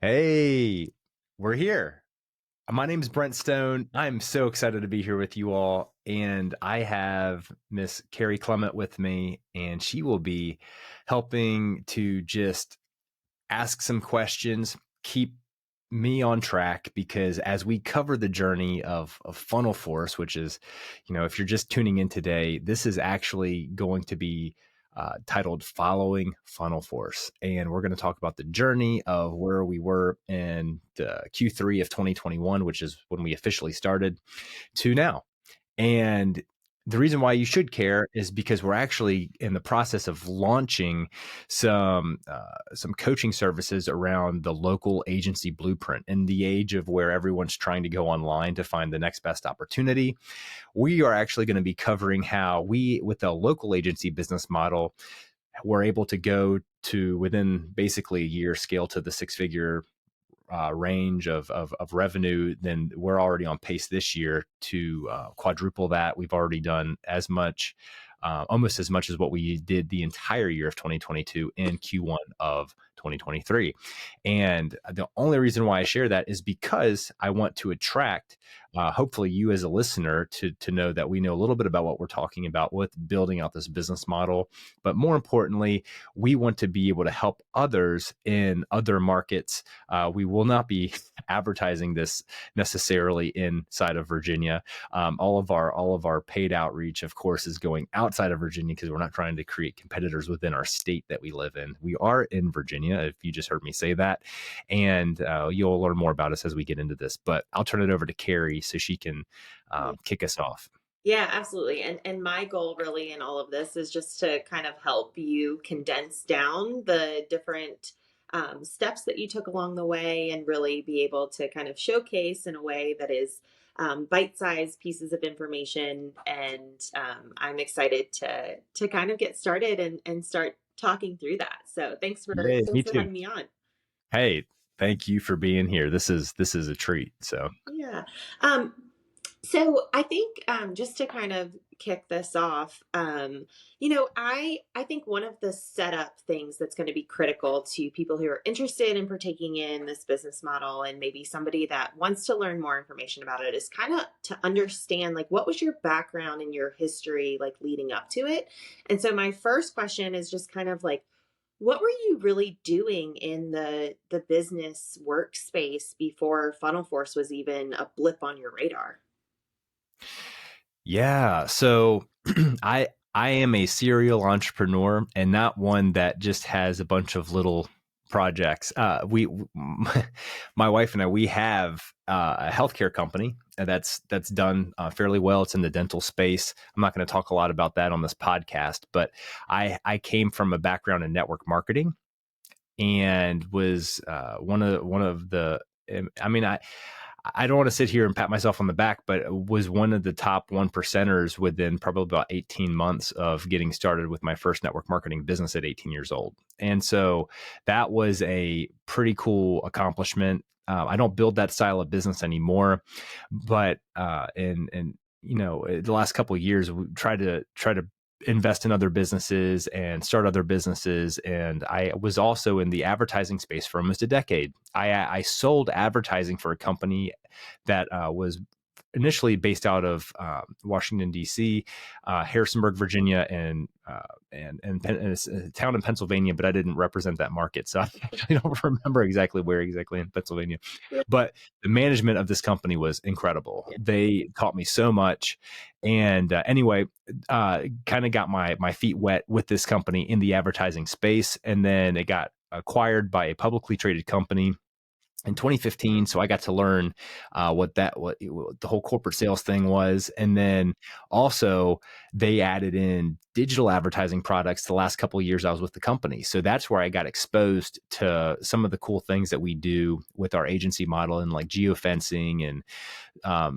Hey, we're here. My name's Brent Stone. I'm so excited to be here with you all. And I have Miss Carrie Klamut with me, and she will be helping to just ask some questions, keep me on track because as we cover the journey of Funnel Force, which is, if you're just tuning in today, this is actually going to be titled Following Funnel Force. And we're going to talk about the journey of where we were in Q3 of 2021, which is when we officially started, to now. And the reason why you should care is because we're actually in the process of launching some coaching services around the local agency blueprint. In the age of where everyone's trying to go online to find the next best opportunity, we are actually going to be covering how we, with a local agency business model, we're able to go to within basically a year scale to the six-figure range of revenue. Then we're already on pace this year to quadruple that. We've already done as much, almost as much as what we did the entire year of 2022 in Q1 of 2023. And the only reason why I share that is because I want to attract, hopefully, you as a listener to know that we know a little bit about what we're talking about with building out this business model. But more importantly, we want to be able to help others in other markets. We will not be advertising this necessarily inside of Virginia. All of our paid outreach, of course, is going outside of Virginia because we're not trying to create competitors within our state that we live in. We are in Virginia, if you just heard me say that, and you'll learn more about us as we get into this. But I'll turn it over to Carrie so she can kick us off. Yeah, absolutely. And my goal really in all of this is just to kind of help you condense down the different steps that you took along the way and really be able to kind of showcase in a way that is bite-sized pieces of information. And I'm excited to kind of get started and start talking through that. So Yeah, thanks me for too. having me on. Hey, thank you for being here. This is a treat. So Yeah. Um, So I think just to kind of kick this off, I think one of the setup things that's going to be critical to people who are interested in partaking in this business model and maybe somebody that wants to learn more information about it is kind of to understand like what was your background and your history like leading up to it. And so my first question is just kind of like what were you really doing in the business workspace before Funnel Force was even a blip on your radar? yeah, so I am a serial entrepreneur and not one that just has a bunch of little projects. My wife and I, we have a healthcare company that's done fairly well. It's in the dental space. I'm not going to talk a lot about that on this podcast, but I came from a background in network marketing and was one of the. I mean, I don't want to sit here and pat myself on the back, but was one of the top one percenters within probably about 18 months of getting started with my first network marketing business at 18 years old. And so that was a pretty cool accomplishment. I don't build that style of business anymore, but the last couple of years we try to invest in other businesses and start other businesses. And I was also in the advertising space for almost a decade. I sold advertising for a company that was initially based out of Washington D.C., Harrisonburg, Virginia, and a town in Pennsylvania, but I didn't represent that market, so I actually don't remember exactly where exactly in Pennsylvania. Yeah. But the management of this company was incredible. They taught me so much, and anyway, kind of got my feet wet with this company in the advertising space, and then it got acquired by a publicly traded company in 2015. So I got to learn what the whole corporate sales thing was, and then also they added in digital advertising products the last couple of years I was with the company. So that's where I got exposed to some of the cool things that we do with our agency model and like geofencing and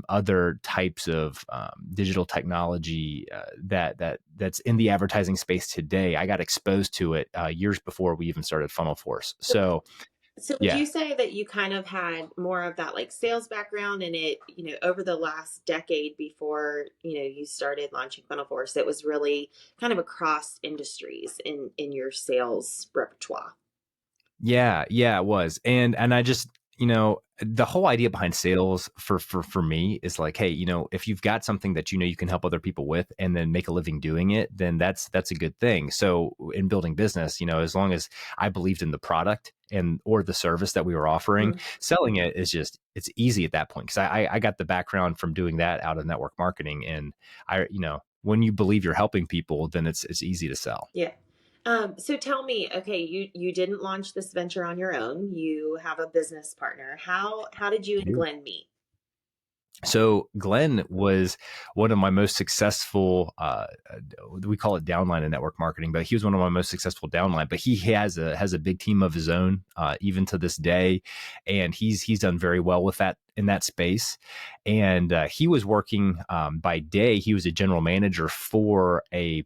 other types of digital technology that's in the advertising space today. I got exposed to it years before we even started Funnel Force. So So would yeah. you say that you kind of had more of that like sales background and it, over the last decade before, you started launching Funnel Force, it was really kind of across industries in your sales repertoire? Yeah, it was. And I just, the whole idea behind sales for me is like, hey, if you've got something that you can help other people with and then make a living doing it, then that's a good thing. So in building business, as long as I believed in the product and or the service that we were offering, Mhm. selling it is just it's easy at that point because I got the background from doing that out of network marketing. And when you believe you're helping people, then it's easy to sell. Yeah. So tell me, okay, you didn't launch this venture on your own. You have a business partner. How did you and Glenn meet? So Glenn was one of my most successful. We call it downline in network marketing, but he was one of my most successful downline. But he has a big team of his own, even to this day, and he's done very well with that in that space. And he was working by day. He was a general manager for a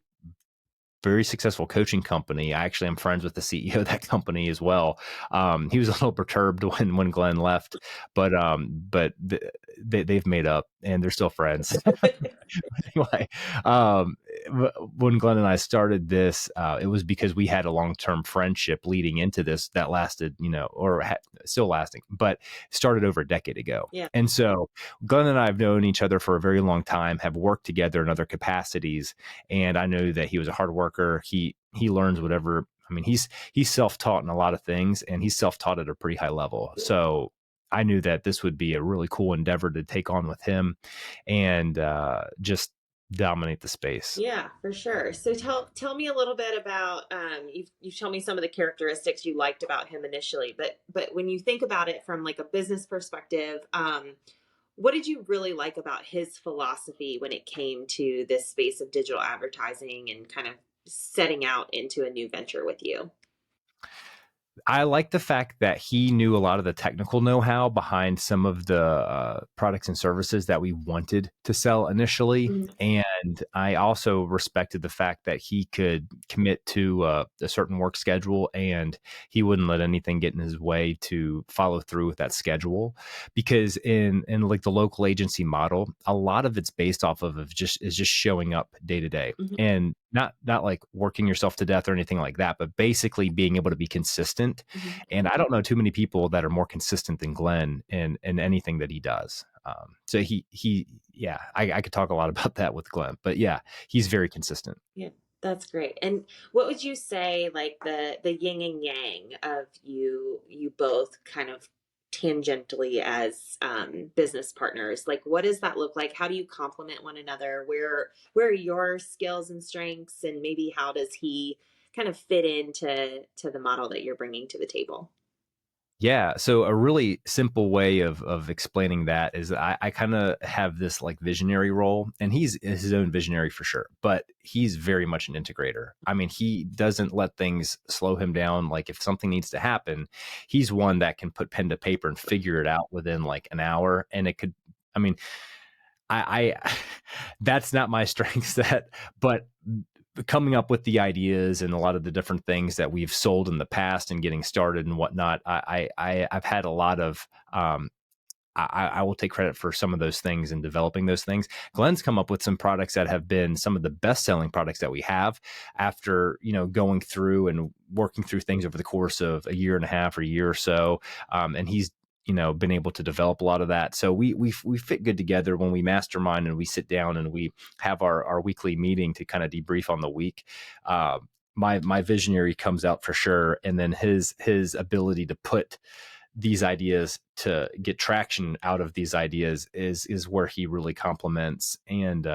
very successful coaching company. I actually am friends with the CEO of that company as well. He was a little perturbed when Glenn left, but they've made up and they're still friends. Anyway, um, when Glenn and I started this, it was because we had a long term friendship leading into this that lasted, still lasting, but started over a decade ago. Yeah. And so Glenn and I have known each other for a very long time, have worked together in other capacities, and I know that he was a hard worker. He learns whatever. I mean, he's self taught in a lot of things, and he's self taught at a pretty high level. So I knew that this would be a really cool endeavor to take on with him, and just dominate the space. Yeah, for sure. So tell me a little bit about you've told me some of the characteristics you liked about him initially, but when you think about it from like a business perspective, what did you really like about his philosophy when it came to this space of digital advertising and kind of setting out into a new venture with you? I like the fact that he knew a lot of the technical know-how behind some of the products and services that we wanted to sell initially. Mhm. And I also respected the fact that he could commit to a certain work schedule and he wouldn't let anything get in his way to follow through with that schedule. Because in like the local agency model, a lot of it's based off of just showing up day to day Mhm. and not like working yourself to death or anything like that, but basically being able to be consistent. Mhm. And I don't know too many people that are more consistent than Glenn in anything that he does. So yeah, I could talk a lot about that with Glenn, but yeah, he's very consistent. Yeah, that's great. And what would you say, like the yin and yang of you both kind of tangentially as business partners? Like, what does that look like? How do you complement one another? Where are your skills and strengths, and maybe how does he kind of fit into the model that you're bringing to the table? Yeah. So a really simple way of explaining that is I kind of have this like visionary role, and he's his own visionary for sure, but he's very much an integrator. I mean, he doesn't let things slow him down. Like if something needs to happen, he's one that can put pen to paper and figure it out within like an hour. And it could, I mean, I that's not my strength set, but coming up with the ideas and a lot of the different things that we've sold in the past and getting started and whatnot, I've had a lot of I will take credit for some of those things and developing those things. Glenn's come up with some products that have been some of the best selling products that we have after, going through and working through things over the course of a year and a half or a year or so. And he's, been able to develop a lot of that. So we fit good together when we mastermind and we sit down and we have our weekly meeting to kind of debrief on the week. My visionary comes out for sure. And then his ability to put these ideas to get traction out of these ideas is where he really complements. And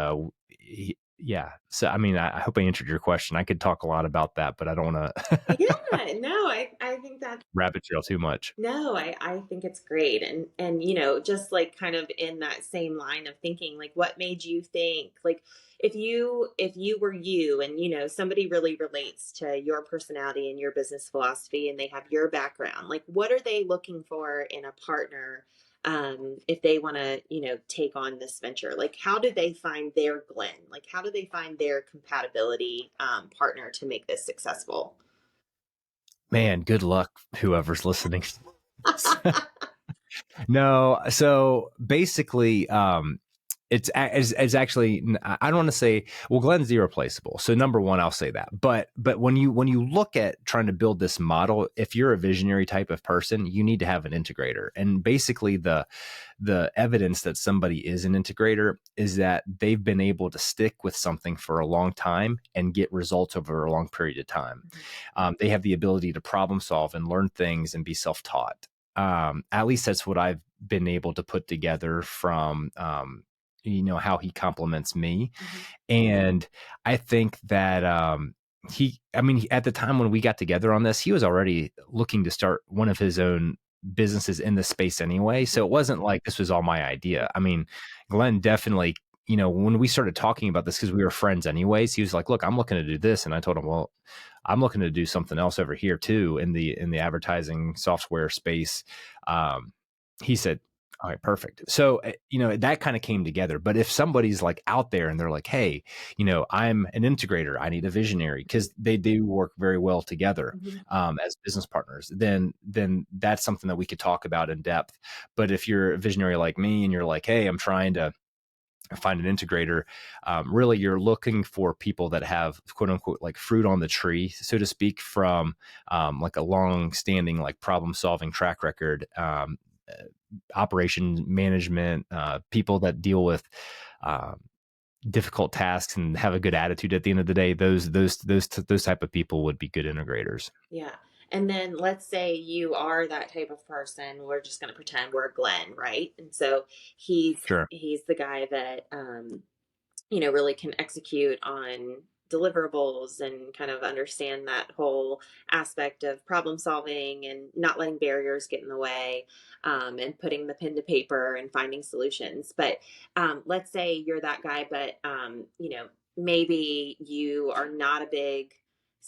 yeah, so I mean, I hope I answered your question. I could talk a lot about that, but I don't want to Yeah, no, I think that rabbit trail too much. no, I think it's great. And just like kind of in that same line of thinking, like what made you think like if you were you and somebody really relates to your personality and your business philosophy and they have your background, like what are they looking for in a partner if they want to, take on this venture? Like how do they find their Glenn? Like how do they find their compatibility partner to make this successful? Man, good luck, whoever's listening. No, so basically, it's actually, I don't want to say, well, Glenn's irreplaceable. So number one, I'll say that. But when you look at trying to build this model, if you're a visionary type of person, you need to have an integrator. And basically the evidence that somebody is an integrator is that they've been able to stick with something for a long time and get results over a long period of time. They have the ability to problem solve and learn things and be self-taught. At least that's what I've been able to put together from how he compliments me. Mm-hmm. And I think that at the time when we got together on this, he was already looking to start one of his own businesses in this space anyway. So it wasn't like this was all my idea. I mean, Glenn definitely, when we started talking about this, because we were friends anyways, he was like, look, I'm looking to do this. And I told him, well, I'm looking to do something else over here too, in the advertising software space. He said, all right, perfect. So, that kind of came together. But if somebody's like out there and they're like, hey, I'm an integrator, I need a visionary, because they do work very well together Mm-hmm. as business partners, then that's something that we could talk about in depth. But if you're a visionary like me and you're like, hey, I'm trying to find an integrator, really you're looking for people that have quote unquote like fruit on the tree, so to speak, from like a long standing like problem solving track record, operation management, people that deal with difficult tasks and have a good attitude at the end of the day. Those type of people would be good integrators. Yeah. And then let's say you are that type of person. We're just going to pretend we're Glenn, right? And so he's Sure. he's the guy that really can execute on deliverables and kind of understand that whole aspect of problem solving and not letting barriers get in the way, and putting the pen to paper and finding solutions. But let's say you're that guy, but maybe you are not a big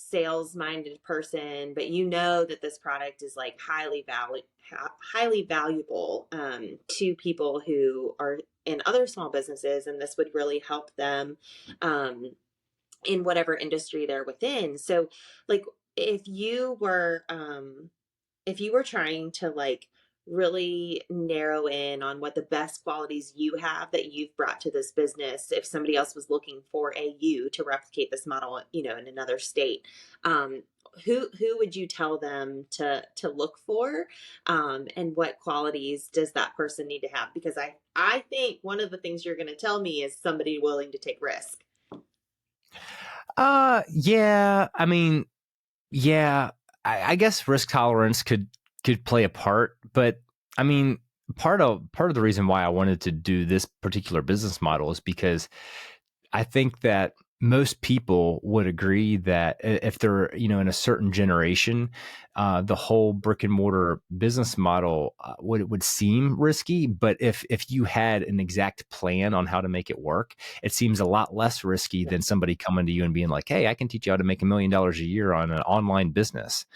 sales minded person, but you know that this product is like highly valuable, to people who are in other small businesses, and this would really help them, um, in whatever industry they're within. So, like, if you were um, if you were trying to like really narrow in on what the best qualities you have that you've brought to this business, if somebody else was looking for a you to replicate this model, in another state, um, who would you tell them to look for, and what qualities does that person need to have? Because I think one of the things you're going to tell me is somebody willing to take risk. Yeah. I mean, yeah, I guess risk tolerance could play a part, but I mean, part of the reason why I wanted to do this particular business model is because I think that most people would agree that if they're, in a certain generation, the whole brick and mortar business model would seem risky. But if you had an exact plan on how to make it work, it seems a lot less risky Yeah. than somebody coming to you and being like, "Hey, I can teach you how to make $1 million a year on an online business."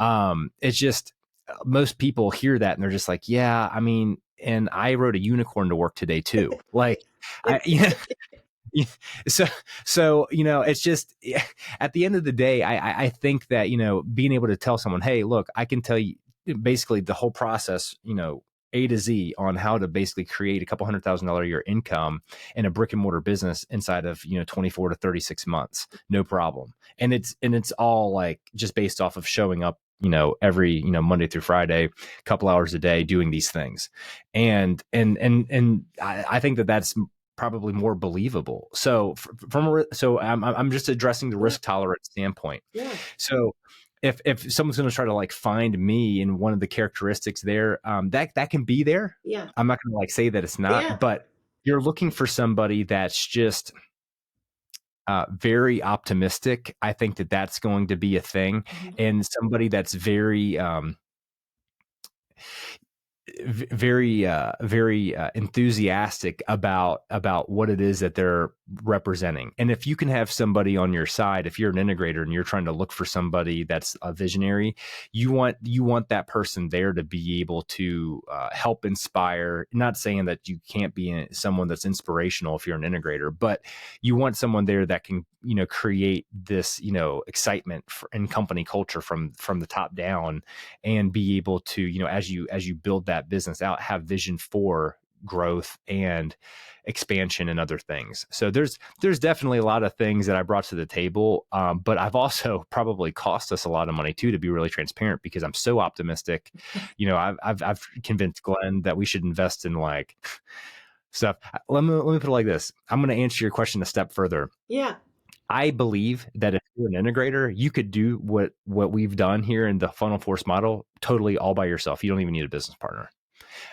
It's just most people hear that and they're just like, "Yeah, I mean." And I rode a unicorn to work today too. Like, I, yeah, so it's just at the end of the day, I think that being able to tell someone, hey, look, I can tell you basically the whole process, A to Z, on how to basically create a couple $100,000 a year income in a brick and mortar business inside of 24 to 36 months, no problem. And it's all like just based off of showing up every Monday through Friday, a couple hours a day, doing these things. And I think that that's probably more believable. So I'm just addressing the Yeah. risk tolerance standpoint. Yeah. So if someone's going to try to like find me in one of the characteristics there, that can be there. Yeah. I'm not going to like say that it's not, Yeah. but you're looking for somebody that's just very optimistic. I think that that's going to be a thing, Mhm. and somebody that's very very enthusiastic about what it is that they're representing. And if you can have somebody on your side, if you're an integrator and you're trying to look for somebody that's a visionary, you want that person there to be able to help inspire. Not saying that you can't be someone that's inspirational if you're an integrator, but you want someone there that can create this excitement in company culture from the top down, and be able to as you build that business out, have vision for growth and expansion and other things. So there's definitely a lot of things that I brought to the table, but I've also probably cost us a lot of money too, to be really transparent, because I'm so optimistic. I've convinced Glenn that we should invest in like stuff. Let me put it like this. I'm going to answer your question a step further. Yeah. I believe that if you're an integrator, you could do what we've done here in the funnel force model totally all by yourself. You don't even need a business partner.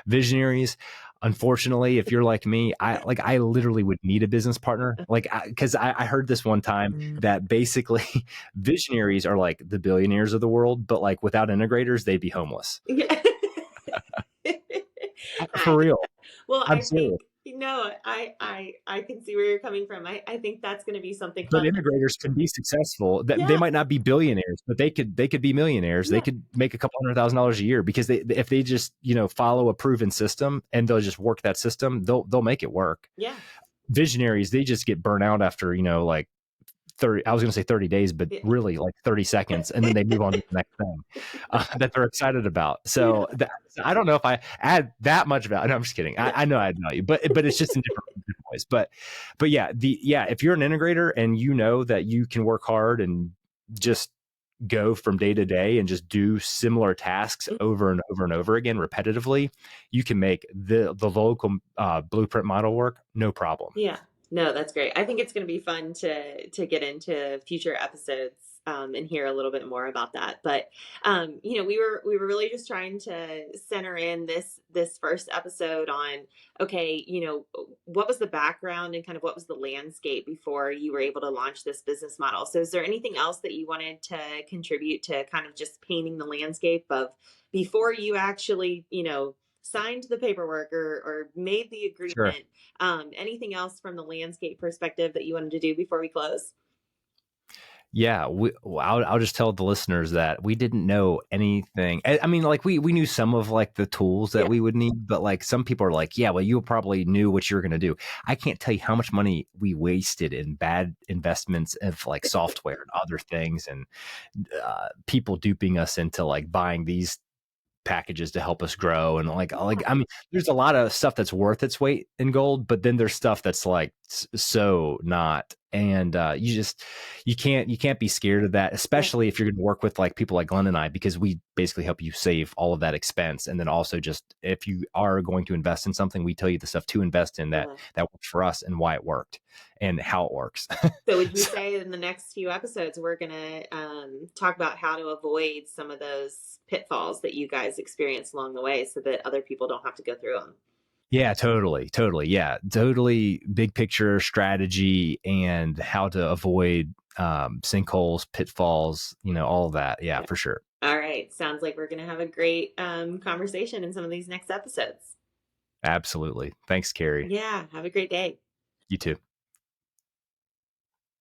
Visionaries, unfortunately, if you're like me, I literally would need a business partner. Like, because I heard this one time that basically visionaries are like the billionaires of the world, but like without integrators, they'd be homeless. Yeah. For I real. Well, I'm I serious. think I can see where you're coming from. I think that's going to be something But fun. integrators can be successful. They Yeah, might not be billionaires, but they could be millionaires. They yeah, could make a couple $100,000 a year, because if they just follow a proven system and they'll just work that system, they'll make it work. yeah, Visionaries, they just get burnt out after like 30. I was going to say 30 days, but yeah. really like 30 seconds, and then they move on to the next thing that they're excited about. Yeah. So I don't know if I add that much value. No, I'm just kidding. I know I add value, but it's just in different ways. But yeah, if you're an integrator and you know that you can work hard and just go from day to day and just do similar tasks over and over and over again repetitively, you can make the local blueprint model work, no problem. Yeah. No, that's great. I think it's going to be fun to get into future episodes and hear a little bit more about that. But we were really just trying to center in this first episode on, okay, what was the background and kind of what was the landscape before you were able to launch this business model. So is there anything else that you wanted to contribute to kind of just painting the landscape of before you actually, signed the paperwork or made the Sure. agreement? Anything else from the landscape perspective that you wanted to do before we close? Yeah, I'll just tell the listeners that we didn't know anything. I mean, like we knew some of like the tools that Yeah. we would need, but like some people are like, yeah, well, you probably knew what you were going to do. I can't tell you how much money we wasted in bad investments of like software and other things, and people duping us into like buying these packages to help us grow. And like Yeah. I mean, there's a lot of stuff that's worth its weight in gold, but then there's stuff that's like so not. And you can't be scared of that, Yeah. especially if you're going to work with like people like Glenn and I, because we basically help you save all of that expense. And then also, just if you are going to invest in something, we tell you the stuff to invest in that Uh-huh. that works for us and why it worked and how it works. So would you So, say in the next few episodes we're gonna talk about how to avoid some of those pitfalls that you guys experienced along the way, so that other people don't have to go through them? yeah, totally. Yeah, totally. Big picture strategy and how to avoid sinkholes, pitfalls, all of that. Yeah, Yeah. for sure. All right. Sounds like we're gonna have a great conversation in some of these next episodes. Absolutely. Thanks, Carrie. Yeah. Have a great day. You too.